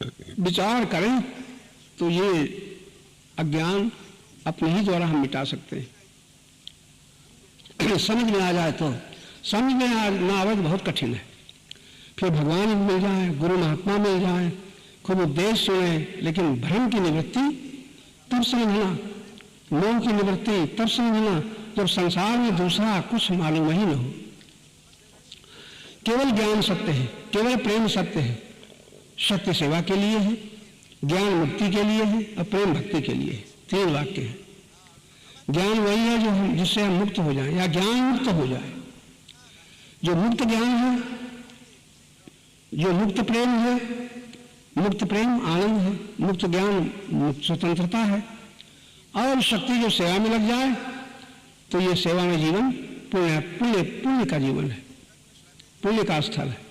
विचार करें तो ये अज्ञान अपने ही द्वारा हम मिटा सकते हैं। समझ में आ जाए तो, समझ में ना आवे तो बहुत कठिन है। फिर भगवान मिल जाए, गुरु महात्मा मिल जाए, खूब उपदेश सुने, लेकिन भ्रम की निवृत्ति तब समझना, मोह की निवृत्ति तब समझना जब संसार में दूसरा कुछ मालूम ही न हो। केवल ज्ञान सत्य है, केवल प्रेम सत्य है। सत्य सेवा के लिए है, ज्ञान मुक्ति के लिए है और प्रेम भक्ति के लिए है। 3 वाक्य है। ज्ञान वही है जो हम, जिससे हम मुक्त हो जाएं या ज्ञान मुक्त हो जाए। जो मुक्त ज्ञान है, जो मुक्त प्रेम है, मुक्त प्रेम आनंद है, मुक्त ज्ञान मुक्त स्वतंत्रता है। और शक्ति जो सेवा में लग जाए तो ये सेवा में जीवन पुण्य पुण्य पुण्य का जीवन है, पुण्य का स्थल है।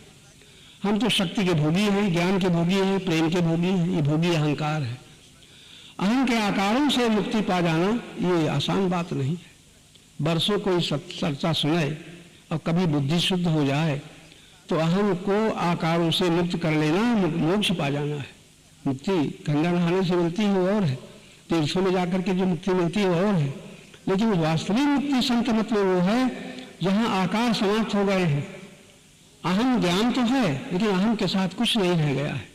हम तो शक्ति के भोगी हैं, ज्ञान के भोगी हैं, प्रेम के भोगी हैं। ये भोगी अहंकार है। अहं के आकारों से मुक्ति पा जाना ये आसान बात नहीं है। बरसों कोई चर्चा सुने और कभी बुद्धि शुद्ध हो जाए तो अहं को आकारों से मुक्त कर लेना, मोक्ष पा जाना है। मुक्ति गंगा नहाने से मिलती है वो और है, तीर्थों में जाकर के जो मुक्ति मिलती है वो और है। लेकिन वास्तविक मुक्ति संत मत में वो है जहाँ आकार समाप्त हो गए हैं। अहम ज्ञान तो है लेकिन अहम के साथ कुछ नहीं रह गया है।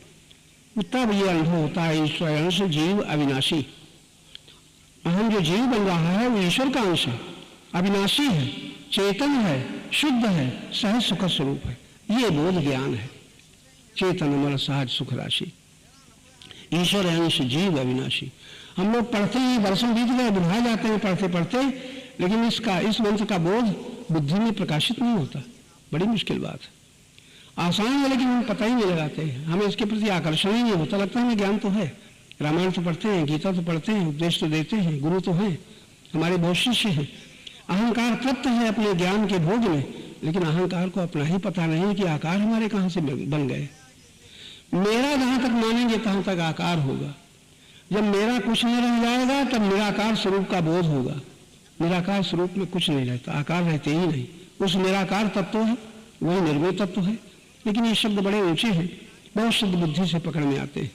तब ये अनुभव होता है ईश्वर अंश जीव अविनाशी। अहम जो जीव बन रहा है वो ईश्वर का अंश है, अविनाशी है, चेतन है, शुद्ध है, सहज सुख स्वरूप है। ये बोध ज्ञान है। चेतन अमर सहज सुख राशि, ईश्वर अंश जीव अविनाशी। हम लोग पढ़ते हैं, वर्षों बीत गए, बुझाए जाते हैं पढ़ते पढ़ते, लेकिन इस मंत्र का बोध बुद्धि में प्रकाशित नहीं होता। बड़ी मुश्किल बात है। आसान है लेकिन हम पता ही नहीं लगाते हैं, हमें इसके प्रति आकर्षण ही नहीं होता। लगता है हमें ज्ञान तो है, रामायण तो पढ़ते हैं, गीता तो पढ़ते हैं, उपदेश तो देते हैं, गुरु तो हैं, हमारे बहुत शिष्य हैं। अहंकार तृप्त है अपने ज्ञान के भोग में, लेकिन अहंकार को अपना ही पता नहीं कि आकार हमारे कहाँ से बन गए। मेरा जहाँ तक मानेंगे तहाँ तक आकार होगा। जब मेरा कुछ नहीं रह जाएगा तब निराकार स्वरूप का बोध होगा। निराकार स्वरूप में कुछ नहीं रहता, आकार रहते ही नहीं। उस निराकार तत्व है, वही निर्गुण तत्व है। लेकिन ये शब्द बड़े ऊंचे हैं, बहुत शुद्ध बुद्धि से पकड़ में आते हैं।